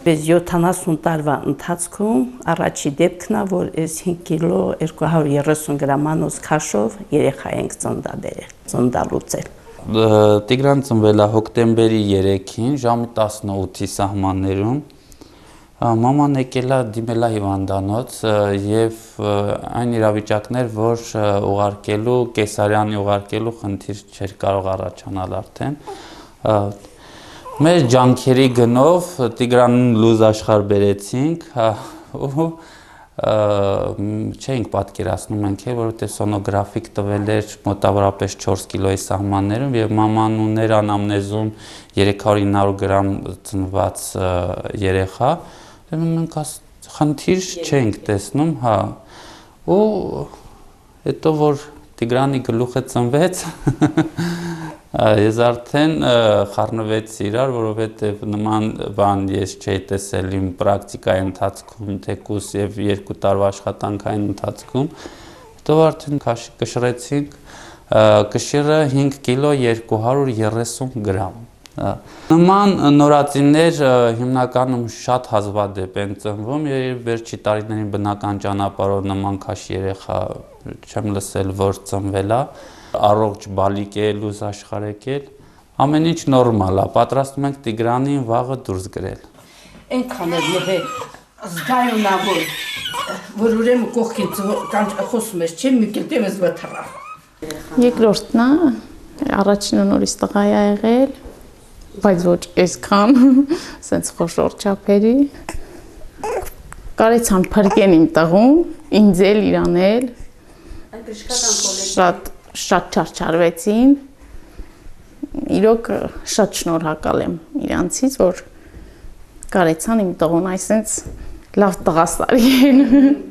Biz 70 տարվա ընթացքում առաջի դեպքն է, որ այս 5 կիլո 230 գրամանոց քաշով երեխա ենք ծննդալուծել։ Տիգրան ծնվել է հոկտեմբերի 3-ին ժամի 18-ի սահմաններում։ Մաման եկել է դիմել է հիվանդանոց եւ այն իրավիճակներ, որ ուղարկելու կեսարյանի ուղարկելու խնդիր չէր կարող առաջանալ արդեն։ Մեր ջանքերի գնով Տիգրանին լուզ աշխարհ բերեցինք ու չենք պատկերացնում ենք, որովհետև սոնոգրաֆիկ տվել էր մոտավորապես 4 կիլոյի սահմաններում եւ մաման ուներ անամնեզում 300-900 գրամ ծնված երեխա, մենք խնդիր չենք տեսնում, ու հետո որ Տիգրանի գլուխը ծնվեց, ես արդեն խառնվեցի իրար, որովհետև նման բան ես չէի տեսել իմ պրակտիկայի ընթացքում, թեկուզ եւ 2 տարվա աշխատանքային ընթացքում, հետո արդեն կշռեցինք, կշիռը 5 կիլո 230 գրամ։ Նման նորածիններ հիմնականում շատ հազվադեպ են ծնվում եւ վերջի տարիներին բնական ճանապարհով նման քաշ երեխա չեմ լսել, որ ծնվել է, առողջ բալիկ է լուզ աշխարհ եկել, ամեն ինչ նորմալ է, պատրաստում ենք Տիգրանին վաղը դուրս գրել։ Այնքան է զգայուն է, որ ուրեմն կողքին խոսում ես, չէ՞ մի կետեմ ես վթռա։ Երկրորդն է, առաջինը նորից տղա է եղել, բայց ոչ այսքան, սենց խոշոր չափերի։ Կարեցան փրկեն իմ տղուն, ինձ էլ իրան էլ։ Շատ չարչարվեցին, իրոք շատ շնորհակալ եմ իրանցից, որ կարեցան իմ տղուն այսենց լավ տղա ստարին։